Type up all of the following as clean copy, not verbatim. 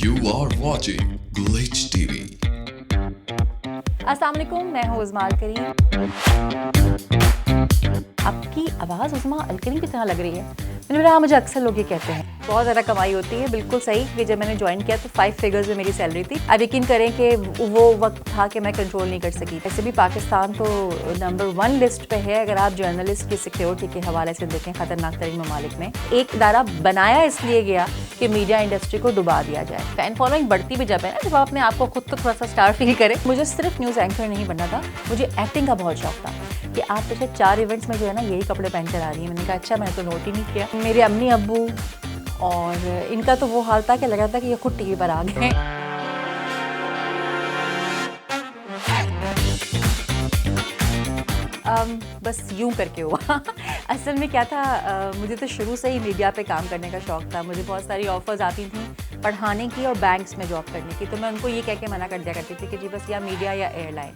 You are watching Glitch TV. अस्सलाम वालेकुम, मैं हूँ उज़मा अलकरीम। आपकी आवाज़ उज़मा अलकरीम की तरह लग रही है। मैंने बोला मुझे अक्सर लोग ये कहते हैं। बहुत ज़्यादा कमाई होती है, बिल्कुल सही कि जब मैंने ज्वाइन किया तो 5 फिगर्स में मेरी सैलरी थी। अब यकीन करें कि वो वक्त था कि मैं कंट्रोल नहीं कर सकी। वैसे भी पाकिस्तान तो नंबर 1 लिस्ट पे है अगर आप जर्नलिस्ट की सिक्योरिटी के हवाले से देखें ख़तरनाक तरीन ममालिक में। एक इदारा बनाया इसलिए गया कि मीडिया इंडस्ट्री को डुबा दिया जाए। फैन फॉलोइंग बढ़ती भी जब है ना, जब आप अपने आप को खुद तो थोड़ा सा स्टार फील करें। मुझे सिर्फ न्यूज़ एंकर नहीं बनना था, मुझे एक्टिंग का बहुत शौक था कि आप पिछले 4 इवेंट्स में जो है ना यही कपड़े पहन कर आ रही हैं। मैंने कहा अच्छा, मैंने तो नोट ही नहीं किया। मेरे अम्मी अब्बू और इनका तो वो हाल था कि लग रहा था कि ये खुद टीवी पर आ गए। बस यूं करके हुआ। असल में क्या था, मुझे तो शुरू से ही मीडिया पे काम करने का शौक़ था। मुझे बहुत सारी ऑफ़र्स आती थी पढ़ाने की और बैंक्स में जॉब करने की, तो मैं उनको ये कह के मना कर दिया करती थी कि जी बस या मीडिया या एयरलाइन।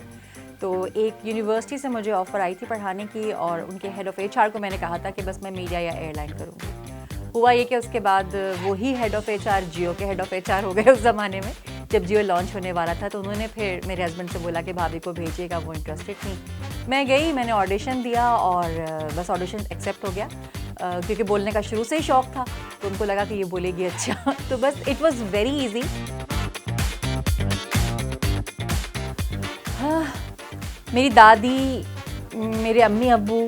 तो एक यूनिवर्सिटी से मुझे ऑफ़र आई थी पढ़ाने की और उनके हेड ऑफ़ एचआर को मैंने कहा था कि बस मैं मीडिया या एयरलाइन करूँगी। हुआ ये कि उसके बाद वही हेड ऑफ़ एचआर जियो के हेड ऑफ़ एचआर हो गए उस ज़माने में। जब जियो लॉन्च होने वाला था तो उन्होंने फिर मेरे हस्बैंड से बोला कि भाभी को भेजिएगा, वो इंटरेस्टेड थी। मैं गई, मैंने ऑडिशन दिया और बस ऑडिशन एक्सेप्ट हो गया क्योंकि बोलने का शुरू से ही शौक़ था, तो उनको लगा कि ये बोलेगी अच्छा। तो बस इट वाज़ वेरी ईजी। हाँ, मेरी दादी, मेरे अम्मी अब्बू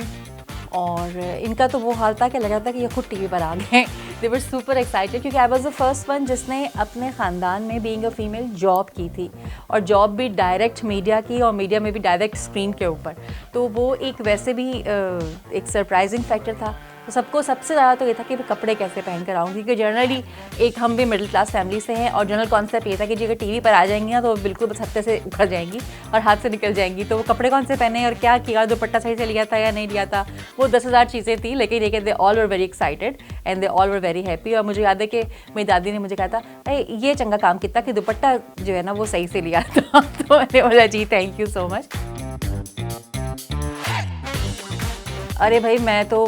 और इनका तो वो हाल था कि लग रहा था कि ये खुद टीवी पर आ गए। दे वर सुपर एक्साइटेड क्योंकि I was the first one जिसने अपने ख़ानदान में बीइंग अ फीमेल जॉब की थी और जॉब भी डायरेक्ट मीडिया की और मीडिया में भी डायरेक्ट स्क्रीन के ऊपर। तो वो एक वैसे भी एक सरप्राइजिंग फैक्टर था। तो सबको सबसे ज़्यादा तो ये था कि मैं कपड़े कैसे पहन कर आऊँगी, क्योंकि जनरली एक हम भी मिडिल क्लास फैमिली से हैं और जनरल कॉन्सेप्ट ये था कि जी अगर टीवी पर आ जाएंगी ना तो बिल्कुल बस हत्थे से उखड़ जाएंगी और हाथ से निकल जाएंगी। तो वो कपड़े कौन से पहने और क्या किया, दुपट्टा सही से लिया था या नहीं लिया था, वो 10,000 चीज़ें थी। लेकिन ये they all were very excited and they all were very happy. और मुझे याद है कि मेरी दादी ने मुझे कहा था अरे ये चंगा काम किया कि दुपट्टा जो है ना वो सही से लिया था। तो मैंने बोला जी थैंक यू सो मच। अरे भाई मैं तो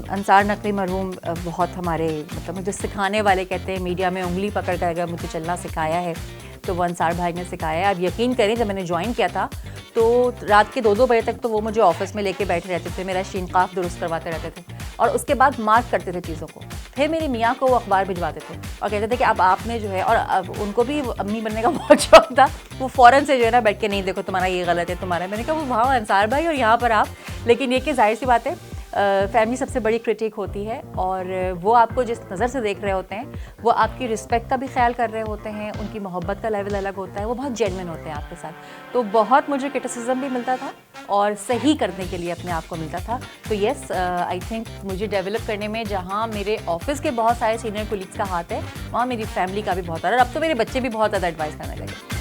अंसार नकवी मरहूम बहुत हमारे मतलब मुझे सिखाने वाले कहते हैं मीडिया में उंगली पकड़ कर अगर मुझे चलना सिखाया है तो वो अंसार भाई ने सिखाया है। अब यकीन करें जब मैंने ज्वाइन किया था तो रात के 2-2 बजे तक तो वो मुझे ऑफिस में लेके बैठे रहते थे, मेरा शीनकाफ दुरुस्त करवाते रहते थे और उसके बाद मार्क करते थे चीज़ों को। फिर मेरे मियाँ को वो अखबार भिजवाते थे और कहते थे कि अब आपने जो है, और अब उनको भी अम्मी बनने का बहुत शौक था। वो फ़ौरन से जो है ना बैठ के नहीं देखो तुम्हारा ये गलत है तुम्हारा। मैंने कहा वो वहाँ अंसार भाई और यहाँ पर आप। लेकिन ये कि जाहिर सी बात है फैमिली सबसे बड़ी क्रिटिक होती है और वो आपको जिस नज़र से देख रहे होते हैं वो आपकी रिस्पेक्ट का भी ख्याल कर रहे होते हैं, उनकी मोहब्बत का लेवल अलग होता है, वो बहुत जेन्युइन होते हैं आपके साथ। तो बहुत मुझे क्रिटिसिज्म भी मिलता था और सही करने के लिए अपने आप को मिलता था। तो येस आई थिंक मुझे डेवलप करने में जहाँ मेरे ऑफिस के बहुत सारे सीनियर कोलीग्स का हाथ है, वहाँ मेरी फैमिली का भी बहुत है। और अब तो मेरे बच्चे भी बहुत ज़्यादा एडवाइस करने लगे।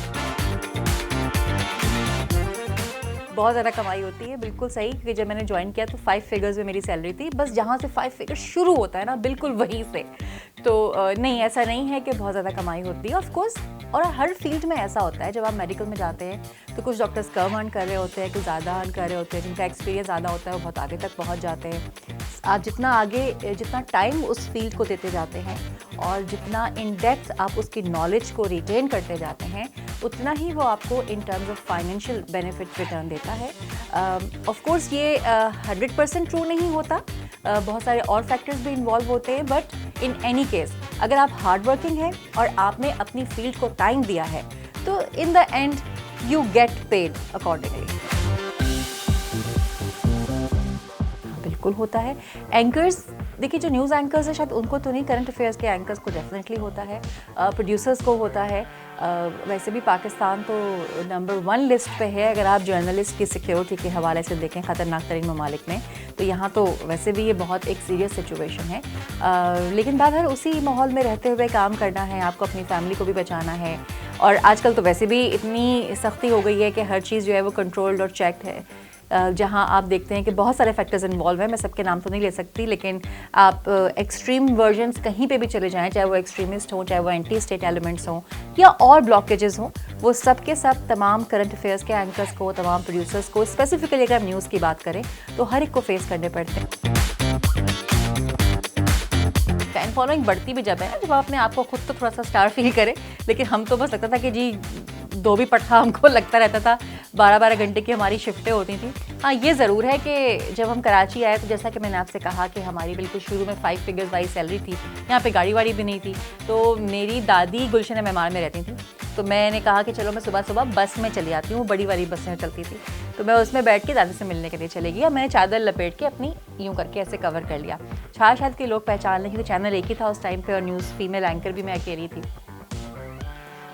बहुत ज़्यादा कमाई होती है, बिल्कुल सही, क्योंकि जब मैंने ज्वाइन किया तो 5 फिगर्स में मेरी सैलरी थी। बस जहाँ से 5 फिगर शुरू होता है ना बिल्कुल वहीं से। तो नहीं, ऐसा नहीं है कि बहुत ज़्यादा कमाई होती है, ऑफ कोर्स। और हर फील्ड में ऐसा होता है। जब आप मेडिकल में जाते हैं तो कुछ डॉक्टर्स कम अर्न कर रहे होते हैं, कुछ ज़्यादा अर्न कर रहे होते हैं, जिनका एक्सपीरियंस ज़्यादा होता है वो बहुत आगे तक पहुँच जाते हैं। आप जितना टाइम उस फील्ड को देते जाते हैं और जितना इन डेप्थ आप उसकी नॉलेज को रिटेन करते जाते हैं उतना ही वो आपको in terms of financial benefit return देता है। ऑफ कोर्स ये 100% ट्रू नहीं होता, बहुत सारे और फैक्टर्स भी इन्वॉल्व होते हैं, बट इन एनी केस अगर आप हार्ड वर्किंग हैं और आपने अपनी फील्ड को टाइम दिया है तो in the end you get paid accordingly. बिल्कुल होता है। एंकर्स, देखिए जो न्यूज़ एंकर्स है शायद उनको तो नहीं, करंट अफेयर्स के एंकर्स को डेफिनेटली होता है, प्रोड्यूसर्स को होता है। वैसे भी पाकिस्तान तो नंबर 1 लिस्ट पे है अगर आप जर्नलिस्ट की सिक्योरिटी के हवाले से देखें ख़तरनाक तरीन ममालिक में। तो यहाँ तो वैसे भी ये बहुत एक सीरियस सिचुएशन है। लेकिन बहरहाल उसी माहौल में रहते हुए काम करना है, आपको अपनी फैमिली को भी बचाना है। और आजकल तो वैसे भी इतनी सख्ती हो गई है कि हर चीज़ जो है वो कंट्रोल्ड और चेक्ड है। जहाँ आप देखते हैं कि बहुत सारे फैक्टर्स इन्वॉल्व हैं, मैं सबके नाम तो नहीं ले सकती, लेकिन आप एक्सट्रीम वर्जन्स कहीं पे भी चले जाएं, चाहे वो एक्सट्रीमिस्ट हों, चाहे वो एंटी स्टेट एलिमेंट्स हों या और ब्लॉकेजेस हों, वो सब के सब तमाम करंट अफेयर्स के एंकर्स को, तमाम प्रोड्यूसर्स को, स्पेसिफिकली अगर हम न्यूज़ की बात करें तो हर एक को फेस करने पड़ते हैं। फ़ैन फॉलोइंग बढ़ती भी जब है ना, जब आप अपने आप को खुद तो थोड़ा सा स्टार फील करें, लेकिन हम तो बस लगता था कि जी दो भी पटखा हमको लगता रहता था, 12-12 घंटे की हमारी शिफ्टें होती थी। हाँ, ये ज़रूर है कि जब हम कराची आए तो जैसा कि मैंने आपसे कहा कि हमारी बिल्कुल शुरू में 5 फिगर्स वाली सैलरी थी, यहाँ पे गाड़ी वाड़ी भी नहीं थी। तो मेरी दादी गुलशन मेहमान में रहती थी, तो मैंने कहा कि चलो मैं सुबह सुबह बस में चली आती हूँ, बड़ी वाली बस में चलती थी, तो मैं उसमें बैठ के दादी से मिलने के लिए चली गई और मैंने चादर लपेट के अपनी यूँ करके ऐसे कवर कर लिया। शायद के लोग पहचान लें, क्योंकि चैनल एक ही था उस टाइम पे और न्यूज़ फीमेल एंकर भी मैं अकेली थी।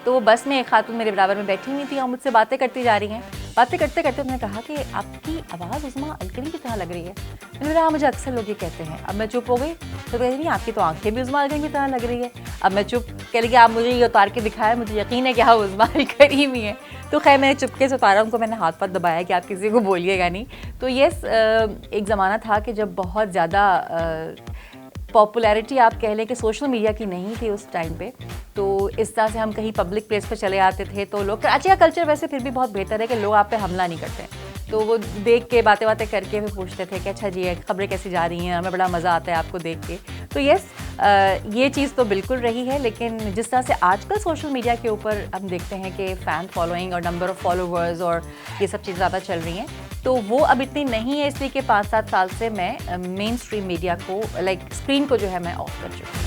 तो वो बस में एक खातून मेरे बराबर में बैठी हुई थी और मुझसे बातें करती जा रही हैं। बातें करते करते उन्होंने कहा कि आपकी आवाज़ उस्मा अलकनी की तरह लग रही है। मैंने कहा मुझे अक्सर लोग ये कहते हैं। अब मैं चुप हो गई, तो कह रही नहीं आपकी तो आंखें भी उस्मा अलकनी की तरह लग रही है। अब मैं चुप, कह रही कि आप मुझे ये उतार के दिखाया, मुझे यकीन है कि हाँ उस्मा अलकनी ही है। तो खैर मैंने चुपके से उतारा, उनको मैंने हाथ पाथ दबाया कि आप किसी को बोलिएगा नहीं। तो ये एक ज़माना था कि जब बहुत ज़्यादा पॉपुलैरिटी आप कह लें कि सोशल मीडिया की नहीं थी उस टाइम पे, तो इस तरह से हम कहीं पब्लिक प्लेस पे चले आते थे तो लोग, कराची का कल्चर वैसे फिर भी बहुत बेहतर है कि लोग आप पे हमला नहीं करते, तो वो देख के बातें करके फिर पूछते थे कि अच्छा जी खबरें कैसी जा रही हैं, हमें बड़ा मज़ा आता है आपको देख के। तो यस, ये चीज़ तो बिल्कुल रही है, लेकिन जिस तरह से आजकल सोशल मीडिया के ऊपर हम देखते हैं कि फ़ैन फॉलोइंग और नंबर ऑफ़ फॉलोवर्स और ये सब चीज़ ज़्यादा चल रही हैं, तो वो अब इतनी नहीं है, इसलिए कि 5-7 साल से मैं मेन स्ट्रीम मीडिया को स्क्रीन को जो है मैं ऑफ कर चुकी हूँ।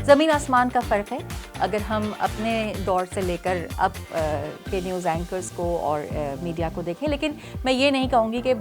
ज़मीन आसमान का फ़र्क है। अगर हम अपने दौर से लेकर अब के न्यूज़ एंकर्स को और मीडिया को देखें, लेकिन मैं ये नहीं कहूँगी कि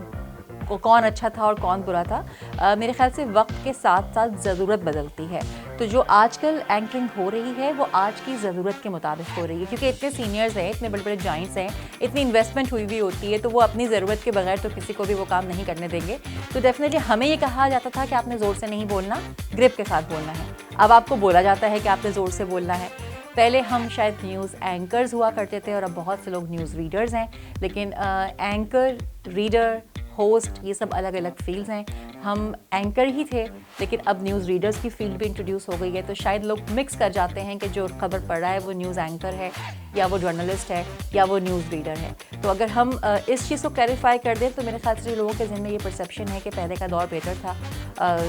कौन अच्छा था और कौन बुरा था। मेरे ख्याल से वक्त के साथ साथ ज़रूरत बदलती है, तो जो आजकल एंकरिंग हो रही है वो आज की ज़रूरत के मुताबिक हो रही है, क्योंकि इतने सीनियर्स हैं, इतने बड़े बड़े जाइंट्स हैं, इतनी इन्वेस्टमेंट हुई होती है, तो वो अपनी ज़रूरत के बगैर तो किसी को भी वो काम नहीं करने देंगे। तो डेफिनेटली हमें ये कहा जाता था कि आपने ज़ोर से नहीं बोलना, ग्रिप के साथ बोलना है। अब आपको बोला जाता है कि आपने ज़ोर से बोलना है। पहले हम शायद न्यूज़ एंकर्स हुआ करते थे और अब बहुत से लोग न्यूज़ रीडर्स हैं, लेकिन एंकर, रीडर, होस्ट, ये सब अलग अलग फील्ड्स हैं। हम एंकर ही थे, लेकिन अब न्यूज़ रीडर्स की फील्ड भी इंट्रोड्यूस हो गई है, तो शायद लोग मिक्स कर जाते हैं कि जो खबर पढ़ रहा है वो न्यूज़ एंकर है या वो जर्नलिस्ट है या वो न्यूज़ रीडर है। तो अगर हम इस चीज़ को क्लैरिफाई कर दें तो मेरे ख्याल से लोगों के ज़हन में ये परसेप्शन है कि पहले का दौर बेहतर था,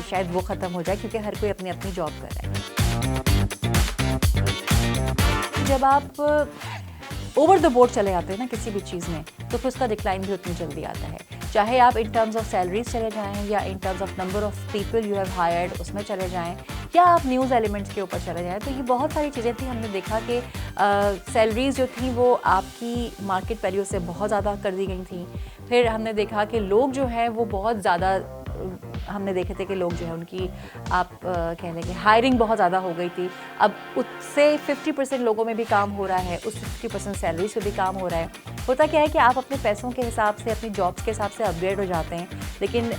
शायद वो ख़त्म हो जाए, क्योंकि हर कोई अपनी अपनी जॉब कर रहा है। जब आप ओवर द बोर्ड चले आते हैं ना किसी भी चीज़ में, तो फिर उसका डिक्लाइन भी उतनी जल्दी आता है। चाहे आप इन टर्म्स ऑफ सैलरीज चले जाएं या in terms of number of people you have hired उसमें चले जाएं, या आप न्यूज़ एलिमेंट्स के ऊपर चले जाएं, तो ये बहुत सारी चीज़ें थी। हमने देखा कि सैलरीज जो थी वो आपकी मार्केट वैल्यू से बहुत ज़्यादा कर दी गई थी। फिर हमने देखा कि लोग जो हैं वो बहुत ज़्यादा, हमने देखे थे कि लोग जो है उनकी आप कह लें कि हायरिंग बहुत ज़्यादा हो गई थी। अब उससे 50% लोगों में भी काम हो रहा है, उस 50% सैलरी से भी काम हो रहा है। होता क्या है कि आप अपने पैसों के हिसाब से, अपनी जॉब्स के हिसाब से अपग्रेड हो जाते हैं, लेकिन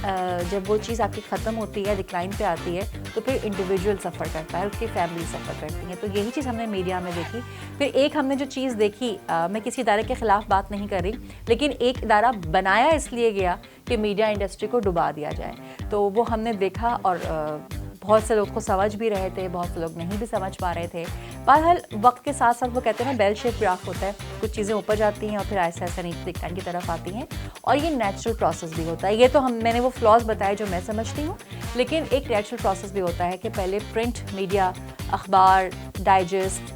जब वो चीज़ आपकी ख़त्म होती है, डिक्लाइन पे आती है, तो फिर इंडिविजुअल सफ़र करता है, उसकी फैमिली सफ़र करती है। तो यही चीज़ हमने मीडिया में देखी। फिर एक हमने जो चीज़ देखी, मैं किसी इदारे के ख़िलाफ़ बात नहीं कर रही, लेकिन एक इदारा बनाया इसलिए गया कि मीडिया इंडस्ट्री को डुबा दिया जाए, तो वो हमने देखा और बहुत से लोग को समझ भी रहे थे, बहुत से लोग नहीं भी समझ पा रहे थे। बहरहाल वक्त के साथ साथ वो कहते हैं ना बेल शेप ग्राफ होता है, कुछ चीज़ें ऊपर जाती हैं और फिर ऐसा ऐसा नीचे डिक्लाइन की तरफ आती हैं, और ये नेचुरल प्रोसेस भी होता है। ये तो मैंने वो फ्लॉज बताए जो मैं समझती हूँ, लेकिन एक नेचुरल प्रोसेस भी होता है कि पहले प्रिंट मीडिया, अखबार, डाइजेस्ट,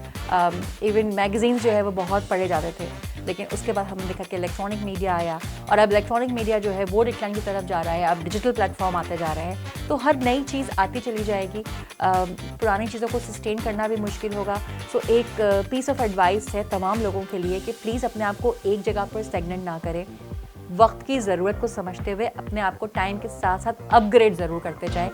इवन मैगज़ीन्स जो है वो बहुत पढ़े जाते थे, लेकिन उसके बाद हमने देखा कि इलेक्ट्रॉनिक मीडिया आया और अब इलेक्ट्रॉनिक मीडिया जो है वो डिक्लाइन की तरफ जा रहा है। अब डिजिटल प्लेटफॉर्म आते जा रहे हैं, तो हर नई चीज़ आती चली जाएगी, पुरानी चीज़ों को सस्टेन करना भी मुश्किल होगा। सो एक पीस ऑफ एडवाइस है तमाम लोगों के लिए कि प्लीज़ अपने आप को एक जगह पर स्टैग्नेंट ना करें, वक्त की ज़रूरत को समझते हुए अपने आप को टाइम के साथ साथ अपग्रेड ज़रूर करते जाएँ।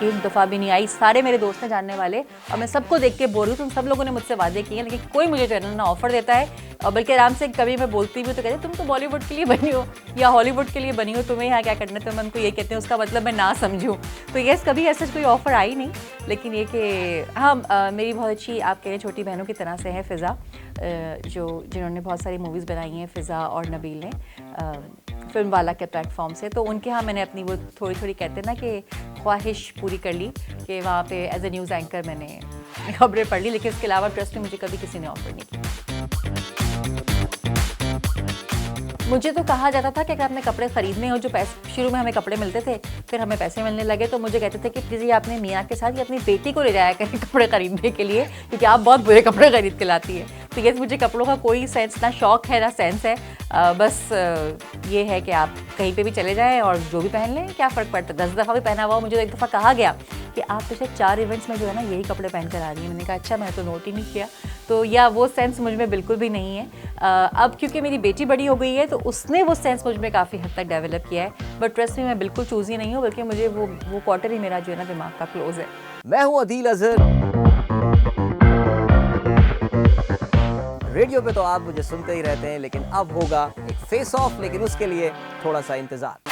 एक दफ़ा भी नहीं आई, सारे मेरे दोस्त हैं जानने वाले, और मैं सबको देख के बोल रही हूँ, तुम सब लोगों ने मुझसे वादे किए हैं, लेकिन कोई मुझे जो है ना ऑफ़र देता है, और बल्कि आराम से कभी मैं बोलती भी हूँ तो कहते हैं तुम तो बॉलीवुड के लिए बनी हो या हॉलीवुड के लिए बनी हो, तुम्हें यहाँ क्या करना है। तो मैं उनको ये कहती हूँ उसका मतलब मैं ना समझूँ। तो यस, कभी ऐसा कोई ऑफ़र आई नहीं, लेकिन ये कि हाँ, मेरी बहुत अच्छी आप कहें छोटी बहनों की तरह से है फ़िज़ा, जिन्होंने बहुत सारी मूवीज़ बनाई हैं, फ़िज़ा और नबील ने, फिल्म वाला के प्लेटफॉर्म से। तो उनके यहाँ मैंने अपनी वो थोड़ी थोड़ी कहते हैं ना कि ख्वाहिश पूरी कर ली कि वहाँ पे एज ए न्यूज़ एंकर मैंने खबरें पढ़ ली, लेकिन इसके अलावा ट्रस्ट में मुझे कभी किसी ने ऑफर नहीं किया। मुझे तो कहा जाता था कि अगर आपने कपड़े खरीदने हो, जो पैसे शुरू में हमें कपड़े मिलते थे, फिर हमें पैसे मिलने लगे, तो मुझे कहते थे कि प्लीज़ ये आपने मियाँ के साथ ये अपनी बेटी को ले जाया करें कपड़े खरीदने के लिए, क्योंकि आप बहुत बुरे कपड़े खरीद के लाती है। तो ये मुझे कपड़ों का कोई सेंस, ना शौक है ना सेंस है। बस ये है कि आप कहीं पे भी चले जाएं और जो भी पहन लें, क्या फ़र्क पड़ता है। 10 दफ़ा भी पहना हुआ, मुझे तो एक दफ़ा कहा गया कि आप पिछले 4 इवेंट्स में जो है ना यही कपड़े पहन कर आ रही हैं। मैंने कहा अच्छा, मैं तो नोट ही नहीं किया। तो या वो सेंस मुझ में बिल्कुल भी नहीं है। अब क्योंकि मेरी बेटी बड़ी हो गई है तो उसने वो सेंस मुझ में काफ़ी हद तक डेवलप किया है। बट ट्रस्ट में मैं बिल्कुल चूज़ी नहीं हूँ, बल्कि मुझे वो क्वार्टर ही मेरा जो है ना दिमाग का क्लोज़ है। मैं हूं अदील अजहर। रेडियो पे तो आप मुझे सुनते ही रहते हैं, लेकिन अब होगा एक फेस ऑफ, लेकिन उसके लिए थोड़ा सा इंतजार।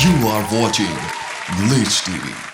You are watching Glitch TV.